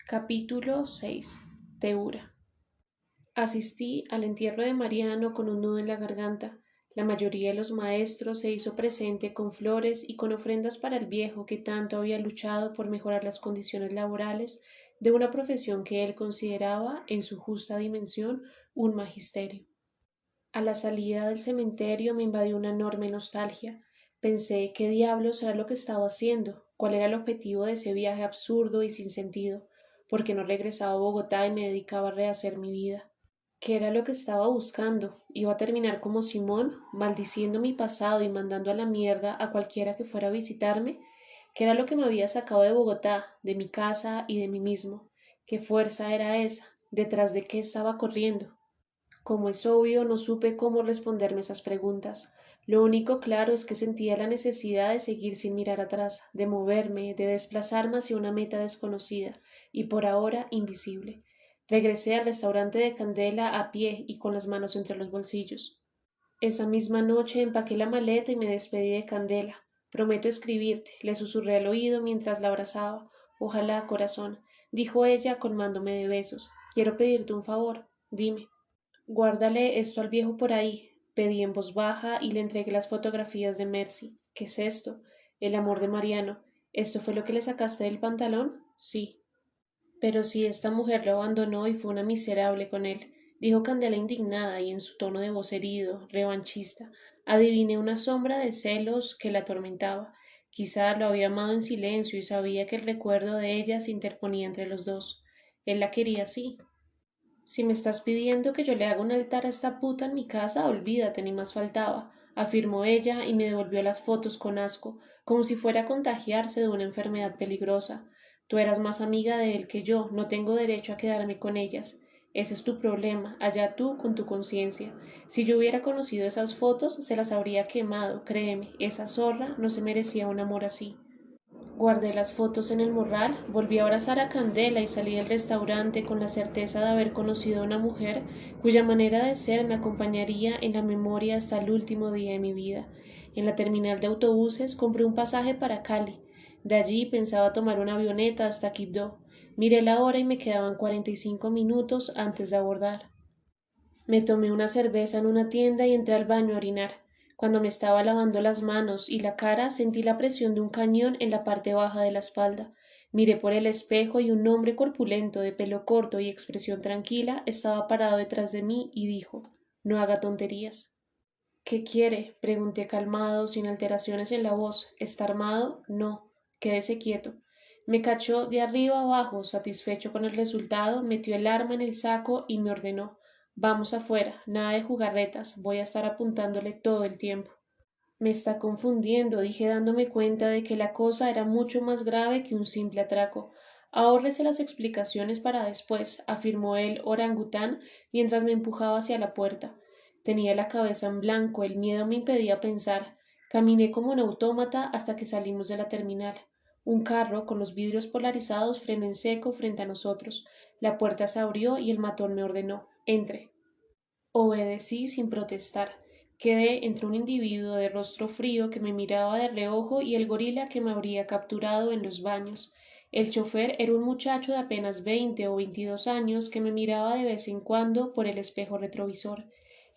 Capítulo 6. Teura. Asistí al entierro de Mariano con un nudo en la garganta. La mayoría de los maestros se hizo presente con flores y con ofrendas para el viejo que tanto había luchado por mejorar las condiciones laborales de una profesión que él consideraba, en su justa dimensión, un magisterio. A la salida del cementerio me invadió una enorme nostalgia. Pensé qué diablos era lo que estaba haciendo, cuál era el objetivo de ese viaje absurdo y sin sentido, por qué no regresaba a Bogotá y me dedicaba a rehacer mi vida. ¿Qué era lo que estaba buscando? ¿Iba a terminar como Simón, maldiciendo mi pasado y mandando a la mierda a cualquiera que fuera a visitarme? ¿Qué era lo que me había sacado de Bogotá, de mi casa y de mí mismo? ¿Qué fuerza era esa? ¿Detrás de qué estaba corriendo? Como es obvio, no supe cómo responderme esas preguntas. Lo único claro es que sentía la necesidad de seguir sin mirar atrás, de moverme, de desplazarme hacia una meta desconocida y por ahora invisible. Regresé al restaurante de Candela a pie y con las manos entre los bolsillos. Esa misma noche empaqué la maleta y me despedí de Candela. Prometo escribirte, le susurré al oído mientras la abrazaba. Ojalá, corazón, dijo ella colmándome de besos. Quiero pedirte un favor. Dime. Guárdale esto al viejo por ahí, pedí en voz baja y le entregué las fotografías de Mercy. ¿Qué es esto? El amor de Mariano. ¿Esto fue lo que le sacaste del pantalón? Sí. Pero si esta mujer lo abandonó y fue una miserable con él, dijo Candela indignada y en su tono de voz herido, revanchista. Adiviné una sombra de celos que la atormentaba. Quizá lo había amado en silencio y sabía que el recuerdo de ella se interponía entre los dos. Él la quería así. Si me estás pidiendo que yo le haga un altar a esta puta en mi casa, olvídate, ni más faltaba, afirmó ella y me devolvió las fotos con asco, como si fuera a contagiarse de una enfermedad peligrosa. Tú eras más amiga de él que yo, no tengo derecho a quedarme con ellas. Ese es tu problema, allá tú con tu conciencia. Si yo hubiera conocido esas fotos, se las habría quemado, créeme, esa zorra no se merecía un amor así. Guardé las fotos en el morral, volví a abrazar a Candela y salí del restaurante con la certeza de haber conocido a una mujer cuya manera de ser me acompañaría en la memoria hasta el último día de mi vida. En la terminal de autobuses compré un pasaje para Cali. De allí pensaba tomar una avioneta hasta Quibdó. Miré la hora y me quedaban 45 minutos antes de abordar. Me tomé una cerveza en una tienda y entré al baño a orinar. Cuando me estaba lavando las manos y la cara sentí la presión de un cañón en la parte baja de la espalda. Miré por el espejo y un hombre corpulento, de pelo corto y expresión tranquila, estaba parado detrás de mí y dijo: No haga tonterías. ¿Qué quiere? Pregunté calmado, sin alteraciones en la voz. ¿Está armado? No. Quédese quieto. Me cachó de arriba abajo, satisfecho con el resultado, metió el arma en el saco y me ordenó: Vamos afuera, nada de jugarretas, voy a estar apuntándole todo el tiempo. Me está confundiendo, dije dándome cuenta de que la cosa era mucho más grave que un simple atraco. Ahórrese las explicaciones para después, afirmó el orangután mientras me empujaba hacia la puerta. Tenía la cabeza en blanco, el miedo me impedía pensar. Caminé como un autómata hasta que salimos de la terminal. Un carro, con los vidrios polarizados, frenó en seco frente a nosotros. La puerta se abrió y el matón me ordenó: Entre. Obedecí sin protestar. Quedé entre un individuo de rostro frío que me miraba de reojo y el gorila que me habría capturado en los baños. El chofer era un muchacho de apenas 20 o 22 años que me miraba de vez en cuando por el espejo retrovisor.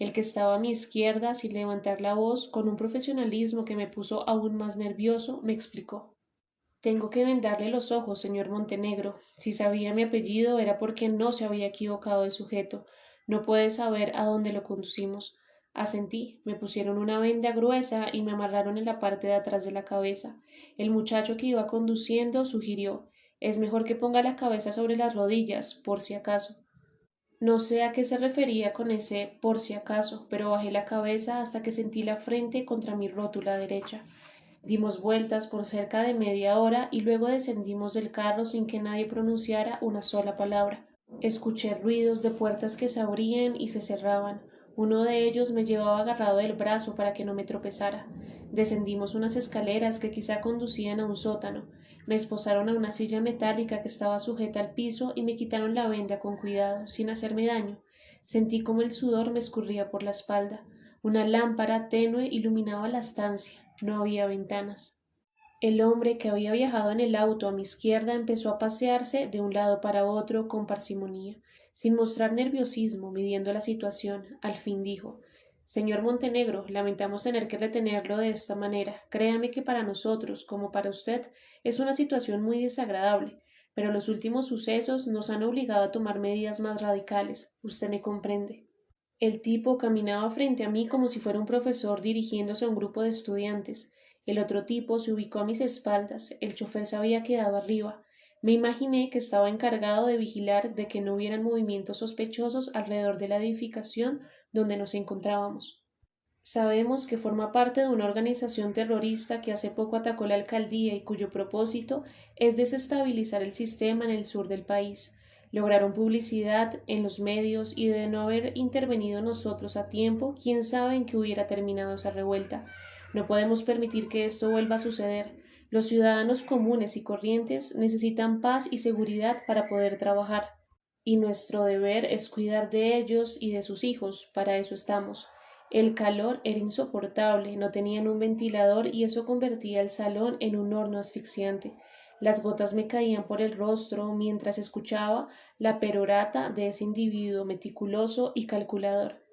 El que estaba a mi izquierda, sin levantar la voz, con un profesionalismo que me puso aún más nervioso, me explicó: Tengo que vendarle los ojos, señor Montenegro. Si sabía mi apellido era porque no se había equivocado de sujeto. No puede saber a dónde lo conducimos. Asentí, me pusieron una venda gruesa y me amarraron en la parte de atrás de la cabeza. El muchacho que iba conduciendo sugirió: Es mejor que ponga la cabeza sobre las rodillas, por si acaso. No sé a qué se refería con ese por si acaso, pero bajé la cabeza hasta que sentí la frente contra mi rótula derecha. Dimos vueltas por cerca de media hora y luego descendimos del carro sin que nadie pronunciara una sola palabra. Escuché ruidos de puertas que se abrían y se cerraban. Uno de ellos me llevaba agarrado del brazo para que no me tropezara. Descendimos unas escaleras que quizá conducían a un sótano. Me esposaron a una silla metálica que estaba sujeta al piso y me quitaron la venda con cuidado, sin hacerme daño. Sentí como el sudor me escurría por la espalda. Una lámpara tenue iluminaba la estancia. No había ventanas. El hombre que había viajado en el auto a mi izquierda empezó a pasearse de un lado para otro con parsimonía, sin mostrar nerviosismo, midiendo la situación. Al fin dijo: Señor Montenegro, lamentamos tener que retenerlo de esta manera. Créame que para nosotros, como para usted, es una situación muy desagradable, pero los últimos sucesos nos han obligado a tomar medidas más radicales. Usted me comprende. El tipo caminaba frente a mí como si fuera un profesor dirigiéndose a un grupo de estudiantes. El otro tipo se ubicó a mis espaldas. El chofer se había quedado arriba. Me imaginé que estaba encargado de vigilar de que no hubieran movimientos sospechosos alrededor de la edificación donde nos encontrábamos. Sabemos que forma parte de una organización terrorista que hace poco atacó la alcaldía y cuyo propósito es desestabilizar el sistema en el sur del país. Lograron publicidad en los medios y de no haber intervenido nosotros a tiempo, quién sabe en qué hubiera terminado esa revuelta. No podemos permitir que esto vuelva a suceder. Los ciudadanos comunes y corrientes necesitan paz y seguridad para poder trabajar, y nuestro deber es cuidar de ellos y de sus hijos. Para eso estamos. El calor era insoportable, no tenían un ventilador y eso convertía el salón en un horno asfixiante. Las gotas me caían por el rostro mientras escuchaba la perorata de ese individuo meticuloso y calculador.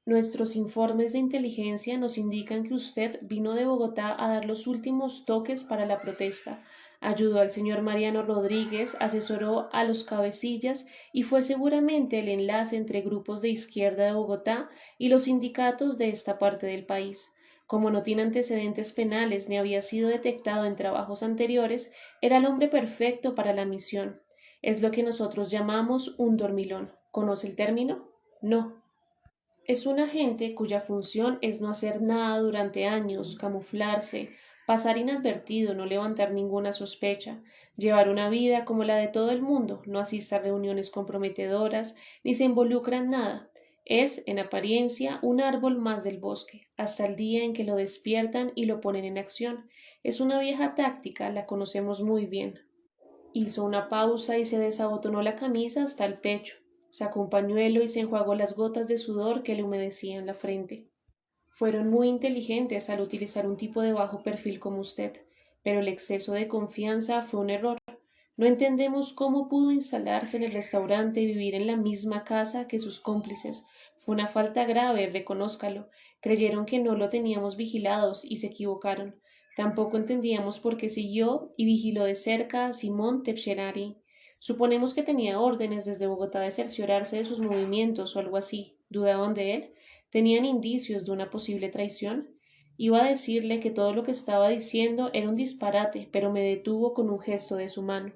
Nuestros informes de inteligencia nos indican que usted vino de Bogotá a dar los últimos toques para la protesta, ayudó al señor Mariano Rodríguez, asesoró a los cabecillas y fue seguramente el enlace entre grupos de izquierda de Bogotá y los sindicatos de esta parte del país. Como no tiene antecedentes penales ni había sido detectado en trabajos anteriores, era el hombre perfecto para la misión. Es lo que nosotros llamamos un dormilón. ¿Conoce el término? No. Es un agente cuya función es no hacer nada durante años, camuflarse, pasar inadvertido, no levantar ninguna sospecha, llevar una vida como la de todo el mundo, no asiste a reuniones comprometedoras, ni se involucra en nada. Es, en apariencia, un árbol más del bosque, hasta el día en que lo despiertan y lo ponen en acción. Es una vieja táctica, la conocemos muy bien. Hizo una pausa y se desabotonó la camisa hasta el pecho. Sacó un pañuelo y se enjuagó las gotas de sudor que le humedecían la frente. Fueron muy inteligentes al utilizar un tipo de bajo perfil como usted, pero el exceso de confianza fue un error. No entendemos cómo pudo instalarse en el restaurante y vivir en la misma casa que sus cómplices. Fue una falta grave, reconózcalo. Creyeron que no lo teníamos vigilados y se equivocaron. Tampoco entendíamos por qué siguió y vigiló de cerca a Simón Tepcherari. Suponemos que tenía órdenes desde Bogotá de cerciorarse de sus movimientos o algo así. ¿Dudaban de él? ¿Tenían indicios de una posible traición? Iba a decirle que todo lo que estaba diciendo era un disparate, pero me detuvo con un gesto de su mano.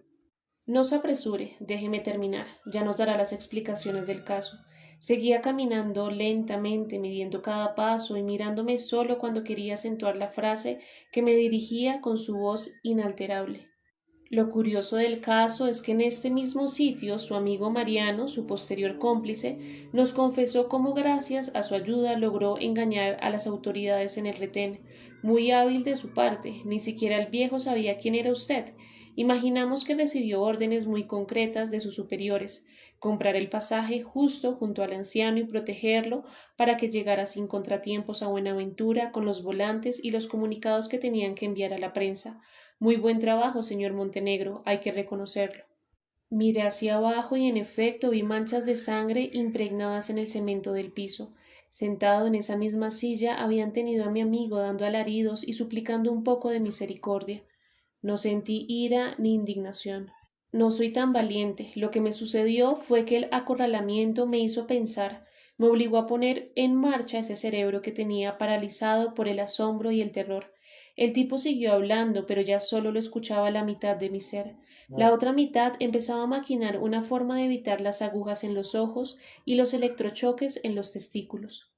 No se apresure, déjeme terminar, ya nos dará las explicaciones del caso. Seguía caminando lentamente, midiendo cada paso y mirándome solo cuando quería acentuar la frase que me dirigía con su voz inalterable. Lo curioso del caso es que en este mismo sitio su amigo Mariano, su posterior cómplice, nos confesó cómo gracias a su ayuda logró engañar a las autoridades en el retén. Muy hábil de su parte, ni siquiera el viejo sabía quién era usted. Imaginamos que recibió órdenes muy concretas de sus superiores, comprar el pasaje justo junto al anciano y protegerlo para que llegara sin contratiempos a Buenaventura con los volantes y los comunicados que tenían que enviar a la prensa. Muy buen trabajo, señor Montenegro, hay que reconocerlo. Miré hacia abajo y en efecto vi manchas de sangre impregnadas en el cemento del piso. Sentado en esa misma silla habían tenido a mi amigo dando alaridos y suplicando un poco de misericordia. No sentí ira ni indignación. No soy tan valiente. Lo que me sucedió fue que el acorralamiento me hizo pensar, me obligó a poner en marcha ese cerebro que tenía paralizado por el asombro y el terror. El tipo siguió hablando, pero ya solo lo escuchaba la mitad de mi ser. La otra mitad empezaba a maquinar una forma de evitar las agujas en los ojos y los electrochoques en los testículos.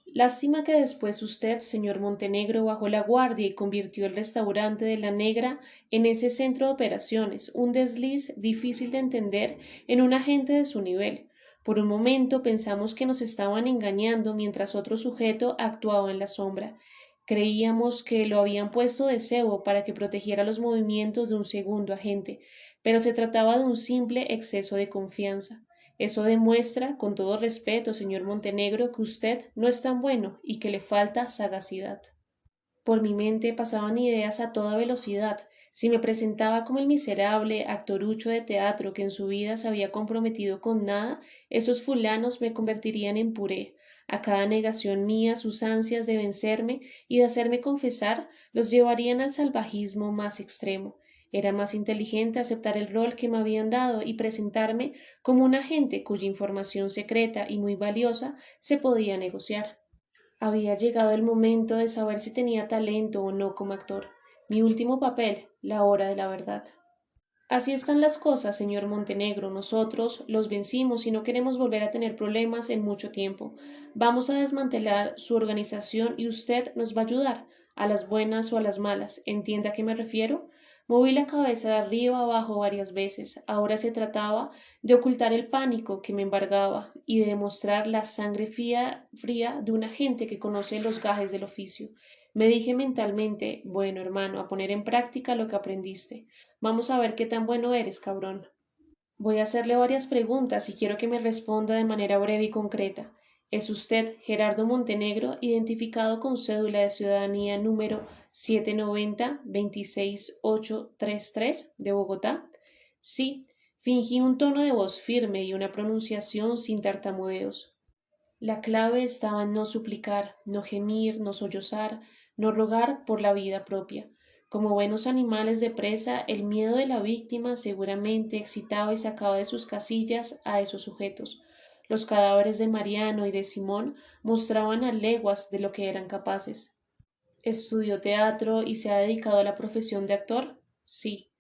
Lástima que después usted, señor Montenegro, bajó la guardia y convirtió el restaurante de la Negra en ese centro de operaciones, un desliz difícil de entender en un agente de su nivel. Por un momento pensamos que nos estaban engañando mientras otro sujeto actuaba en la sombra. Creíamos que lo habían puesto de cebo para que protegiera los movimientos de un segundo agente, pero se trataba de un simple exceso de confianza. Eso demuestra, con todo respeto, señor Montenegro, que usted no es tan bueno y que le falta sagacidad. Por mi mente pasaban ideas a toda velocidad. Si me presentaba como el miserable actorucho de teatro que en su vida se había comprometido con nada, esos fulanos me convertirían en puré. A cada negación mía sus ansias de vencerme y de hacerme confesar los llevarían al salvajismo más extremo. Era más inteligente aceptar el rol que me habían dado y presentarme como un agente cuya información secreta y muy valiosa se podía negociar. Había llegado el momento de saber si tenía talento o no como actor. Mi último papel, la hora de la verdad. Así están las cosas, señor Montenegro. Nosotros los vencimos y no queremos volver a tener problemas en mucho tiempo. Vamos a desmantelar su organización y usted nos va a ayudar, a las buenas o a las malas. ¿Entiende a qué me refiero? Moví la cabeza de arriba a abajo varias veces. Ahora se trataba de ocultar el pánico que me embargaba y de demostrar la sangre fría de un agente que conoce los gajes del oficio. Me dije mentalmente, bueno, hermano, a poner en práctica lo que aprendiste. Vamos a ver qué tan bueno eres, cabrón. Voy a hacerle varias preguntas y quiero que me responda de manera breve y concreta. ¿Es usted Gerardo Montenegro, identificado con cédula de ciudadanía número 790-26833 de Bogotá? Sí. Fingí un tono de voz firme y una pronunciación sin tartamudeos. La clave estaba en no suplicar, no gemir, no sollozar, no rogar por la vida propia. Como buenos animales de presa, el miedo de la víctima seguramente excitaba y sacaba de sus casillas a esos sujetos. Los cadáveres de Mariano y de Simón mostraban a leguas de lo que eran capaces. ¿Estudió teatro y se ha dedicado a la profesión de actor? Sí.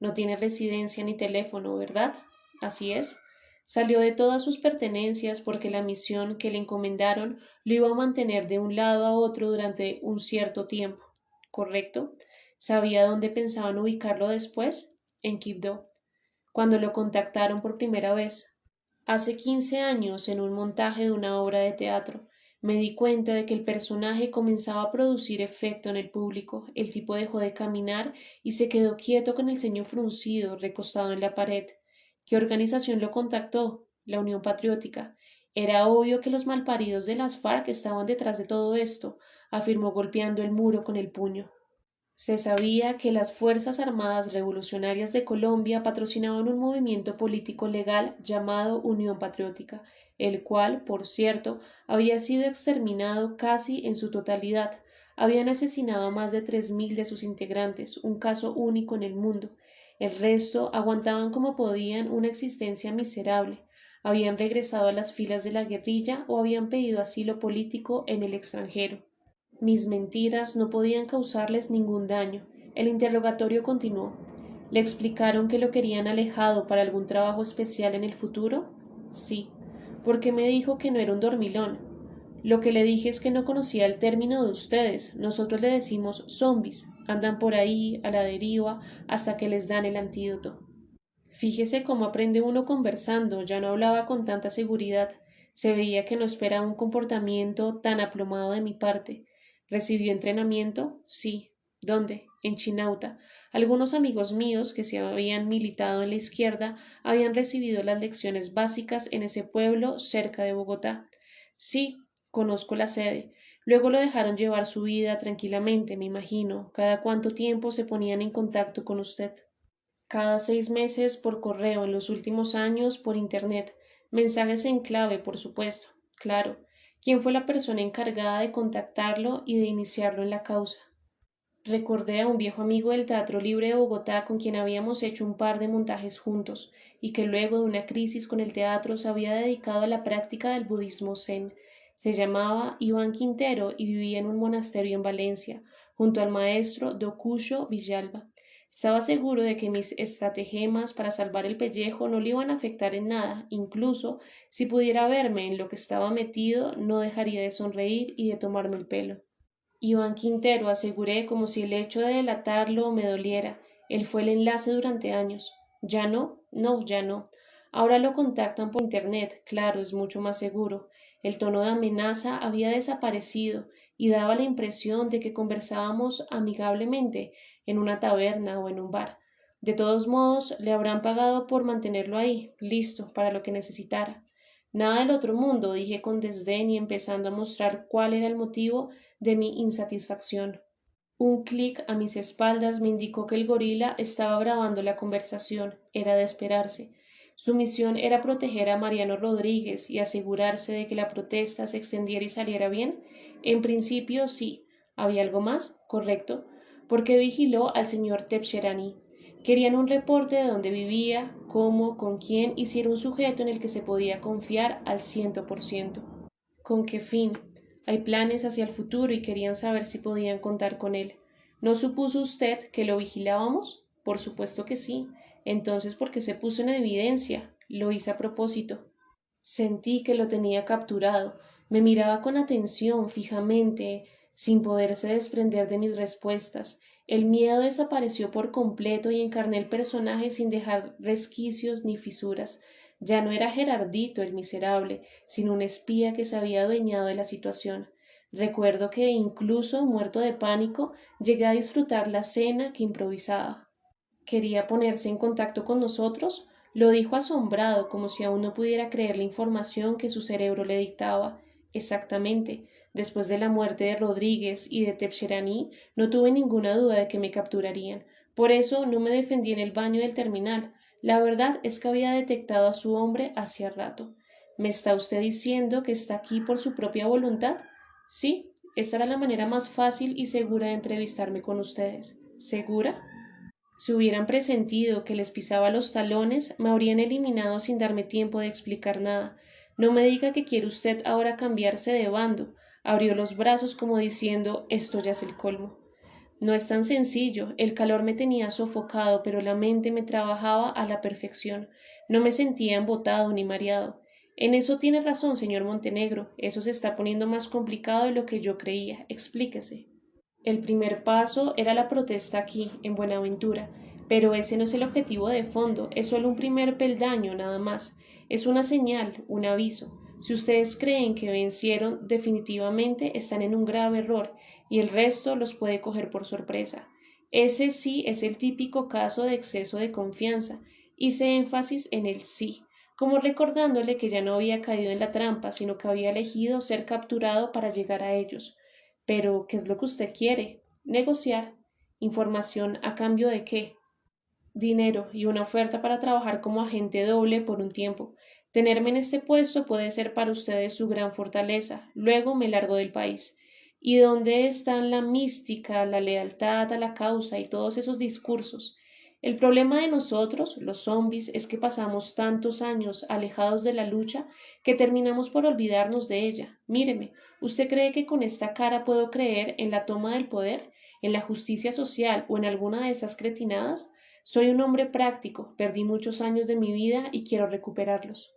No tiene residencia ni teléfono, ¿verdad? Así es. Salió de todas sus pertenencias porque la misión que le encomendaron lo iba a mantener de un lado a otro durante un cierto tiempo. ¿Correcto? ¿Sabía dónde pensaban ubicarlo después? En Quibdó. Cuando lo contactaron por primera vez, hace 15 años, en un montaje de una obra de teatro, me di cuenta de que el personaje comenzaba a producir efecto en el público. El tipo dejó de caminar y se quedó quieto con el ceño fruncido, recostado en la pared. ¿Qué organización lo contactó? La Unión Patriótica. Era obvio que los malparidos de las FARC estaban detrás de todo esto, afirmó golpeando el muro con el puño. Se sabía que las Fuerzas Armadas Revolucionarias de Colombia patrocinaban un movimiento político legal llamado Unión Patriótica, el cual, por cierto, había sido exterminado casi en su totalidad. Habían asesinado a más de 3.000 de sus integrantes, un caso único en el mundo. El resto aguantaban como podían una existencia miserable. Habían regresado a las filas de la guerrilla o habían pedido asilo político en el extranjero. Mis mentiras no podían causarles ningún daño. El interrogatorio continuó. ¿Le explicaron que lo querían alejado para algún trabajo especial en el futuro? Sí. ¿Por qué me dijo que no era un dormilón? Lo que le dije es que no conocía el término de ustedes. Nosotros le decimos zombies. Andan por ahí, a la deriva, hasta que les dan el antídoto. Fíjese cómo aprende uno conversando. Ya no hablaba con tanta seguridad. Se veía que no esperaba un comportamiento tan aplomado de mi parte. ¿Recibió entrenamiento? Sí. ¿Dónde? En Chinauta. Algunos amigos míos que se habían militado en la izquierda habían recibido las lecciones básicas en ese pueblo cerca de Bogotá. Sí, conozco la sede. Luego lo dejaron llevar su vida tranquilamente, me imagino. ¿Cada cuánto tiempo se ponían en contacto con usted? Cada 6 meses por correo, en los últimos años por Internet. Mensajes en clave, por supuesto. Claro. ¿Quién fue la persona encargada de contactarlo y de iniciarlo en la causa? Recordé a un viejo amigo del Teatro Libre de Bogotá con quien habíamos hecho un par de montajes juntos y que luego de una crisis con el teatro se había dedicado a la práctica del budismo zen. Se llamaba Iván Quintero y vivía en un monasterio en Valencia, junto al maestro Docusho Villalba. Estaba seguro de que mis estratagemas para salvar el pellejo no le iban a afectar en nada, incluso si pudiera verme en lo que estaba metido, no dejaría de sonreír y de tomarme el pelo. Iván Quintero, aseguré como si el hecho de delatarlo me doliera. Él fue el enlace durante años. ¿Ya no? No, ya no. Ahora lo contactan por Internet, claro, es mucho más seguro. El tono de amenaza había desaparecido y daba la impresión de que conversábamos amigablemente en una taberna o en un bar. De todos modos, le habrán pagado por mantenerlo ahí, listo, para lo que necesitara. Nada del otro mundo, dije con desdén y empezando a mostrar cuál era el motivo de mi insatisfacción. Un clic a mis espaldas me indicó que el gorila estaba grabando la conversación. Era de esperarse. Su misión era proteger a Mariano Rodríguez y asegurarse de que la protesta se extendiera y saliera bien. En principio, sí. ¿Había algo más? Correcto. Porque vigiló al señor Tepcherani. Querían un reporte de dónde vivía, cómo, con quién, y si era un sujeto en el que se podía confiar al 100%. ¿Con qué fin? Hay planes hacia el futuro y querían saber si podían contar con él. ¿No supuso usted que lo vigilábamos? Por supuesto que sí. Entonces, ¿por qué se puso en evidencia? Lo hice a propósito. Sentí que lo tenía capturado. Me miraba con atención, fijamente, sin poderse desprender de mis respuestas. El miedo desapareció por completo y encarné el personaje sin dejar resquicios ni fisuras. Ya no era Gerardito el miserable, sino un espía que se había adueñado de la situación. Recuerdo que, incluso muerto de pánico, llegué a disfrutar la cena que improvisaba. ¿Quería ponerse en contacto con nosotros? Lo dijo asombrado, como si aún no pudiera creer la información que su cerebro le dictaba. Exactamente. Después de la muerte de Rodríguez y de Tepcherani, no tuve ninguna duda de que me capturarían. Por eso no me defendí en el baño del terminal. La verdad es que había detectado a su hombre hacía rato. ¿Me está usted diciendo que está aquí por su propia voluntad? Sí, esta era la manera más fácil y segura de entrevistarme con ustedes. ¿Segura? Si hubieran presentido que les pisaba los talones, me habrían eliminado sin darme tiempo de explicar nada. No me diga que quiere usted ahora cambiarse de bando. Abrió los brazos como diciendo esto ya es el colmo. No es tan sencillo. El calor me tenía sofocado, pero la mente me trabajaba a la perfección. No me sentía embotado ni mareado. En eso tiene razón, señor Montenegro. Eso se está poniendo más complicado de lo que yo creía. Explíquese. El primer paso era la protesta aquí, en Buenaventura, pero ese no es el objetivo de fondo, es solo un primer peldaño nada más, es una señal, un aviso. Si ustedes creen que vencieron, definitivamente están en un grave error y el resto los puede coger por sorpresa. Ese sí es el típico caso de exceso de confianza. Hice énfasis en el sí, como recordándole que ya no había caído en la trampa, sino que había elegido ser capturado para llegar a ellos. Pero, ¿qué es lo que usted quiere? Negociar. ¿Información a cambio de qué? Dinero y una oferta para trabajar como agente doble por un tiempo. Tenerme en este puesto puede ser para ustedes su gran fortaleza. Luego me largo del país. ¿Y dónde están la mística, la lealtad a la causa y todos esos discursos? El problema de nosotros, los zombis, es que pasamos tantos años alejados de la lucha que terminamos por olvidarnos de ella. Míreme, ¿usted cree que con esta cara puedo creer en la toma del poder, en la justicia social o en alguna de esas cretinadas? Soy un hombre práctico, perdí muchos años de mi vida y quiero recuperarlos.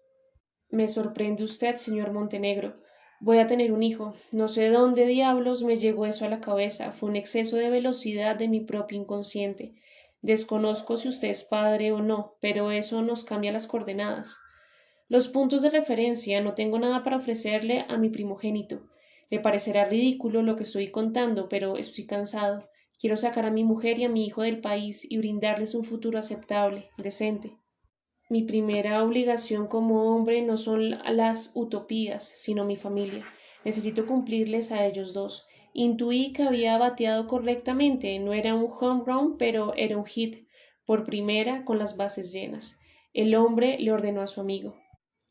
Me sorprende usted, señor Montenegro. Voy a tener un hijo. No sé dónde diablos me llegó eso a la cabeza. Fue un exceso de velocidad de mi propio inconsciente. Desconozco si usted es padre o no, pero eso nos cambia las coordenadas. Los puntos de referencia no tengo nada para ofrecerle a mi primogénito. Le parecerá ridículo lo que estoy contando, pero estoy cansado. Quiero sacar a mi mujer y a mi hijo del país y brindarles un futuro aceptable, decente. Mi primera obligación como hombre no son las utopías, sino mi familia. Necesito cumplirles a ellos dos. Intuí que había bateado correctamente. No era un home run, pero era un hit. Por primera, con las bases llenas. El hombre le ordenó a su amigo.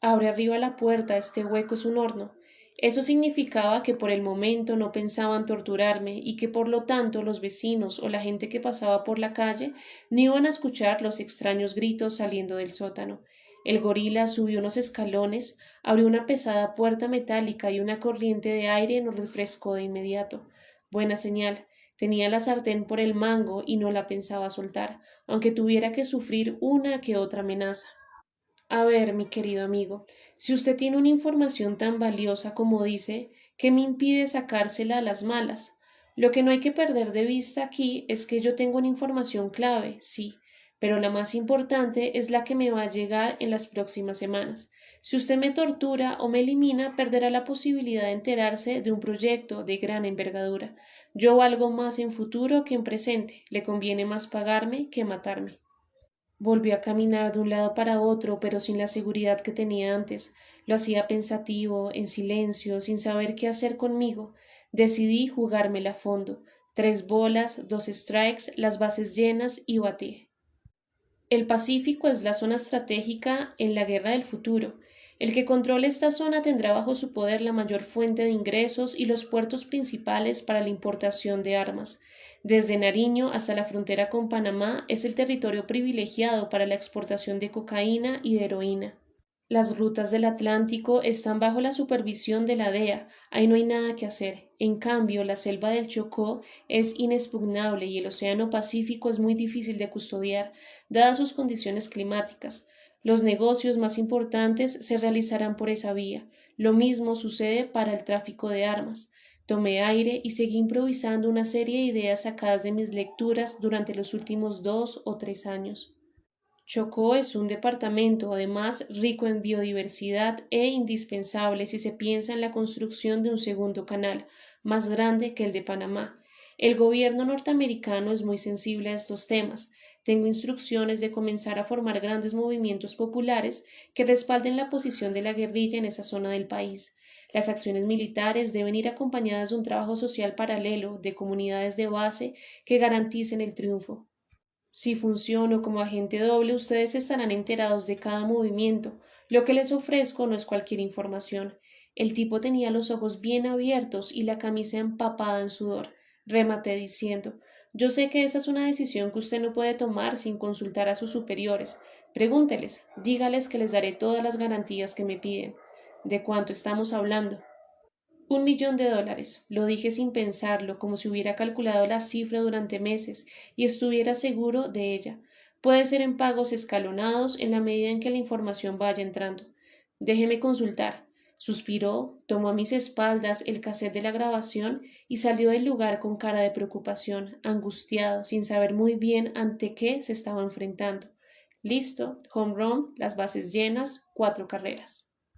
Abre arriba la puerta, este hueco es un horno. Eso significaba que por el momento no pensaban torturarme y que por lo tanto los vecinos o la gente que pasaba por la calle no iban a escuchar los extraños gritos saliendo del sótano. El gorila subió unos escalones, abrió una pesada puerta metálica y una corriente de aire nos refrescó de inmediato. Buena señal. Tenía la sartén por el mango y no la pensaba soltar, aunque tuviera que sufrir una que otra amenaza. A ver, mi querido amigo, si usted tiene una información tan valiosa como dice, ¿qué me impide sacársela a las malas? Lo que no hay que perder de vista aquí es que yo tengo una información clave, sí, pero la más importante es la que me va a llegar en las próximas semanas. Si usted me tortura o me elimina, perderá la posibilidad de enterarse de un proyecto de gran envergadura. Yo valgo más en futuro que en presente. Le conviene más pagarme que matarme. Volvió a caminar de un lado para otro, pero sin la seguridad que tenía antes. Lo hacía pensativo, en silencio, sin saber qué hacer conmigo. Decidí jugármela a fondo. 3 bolas, 2 strikes, las bases llenas y batir. El Pacífico es la zona estratégica en la guerra del futuro. El que controle esta zona tendrá bajo su poder la mayor fuente de ingresos y los puertos principales para la importación de armas. Desde Nariño hasta la frontera con Panamá es el territorio privilegiado para la exportación de cocaína y de heroína. Las rutas del Atlántico están bajo la supervisión de la DEA, ahí no hay nada que hacer. En cambio, la selva del Chocó es inexpugnable y el Océano Pacífico es muy difícil de custodiar, dadas sus condiciones climáticas. Los negocios más importantes se realizarán por esa vía. Lo mismo sucede para el tráfico de armas. Tomé aire y seguí improvisando una serie de ideas sacadas de mis lecturas durante los últimos 2 o 3 años. Chocó es un departamento, además, rico en biodiversidad e indispensable si se piensa en la construcción de un segundo canal, más grande que el de Panamá. El gobierno norteamericano es muy sensible a estos temas. Tengo instrucciones de comenzar a formar grandes movimientos populares que respalden la posición de la guerrilla en esa zona del país. Las acciones militares deben ir acompañadas de un trabajo social paralelo de comunidades de base que garanticen el triunfo. Si funciono como agente doble, ustedes estarán enterados de cada movimiento. Lo que les ofrezco no es cualquier información. El tipo tenía los ojos bien abiertos y la camisa empapada en sudor. Rematé diciendo: yo sé que esta es una decisión que usted no puede tomar sin consultar a sus superiores. Pregúnteles, dígales que les daré todas las garantías que me piden. ¿De cuánto estamos hablando? $1.000.000. Lo dije sin pensarlo, como si hubiera calculado la cifra durante meses y estuviera seguro de ella. Puede ser en pagos escalonados en la medida en que la información vaya entrando. Déjeme consultar. Suspiró, tomó a mis espaldas el cassette de la grabación y salió del lugar con cara de preocupación, angustiado, sin saber muy bien ante qué se estaba enfrentando. Listo, home run, las bases llenas, 4 carreras.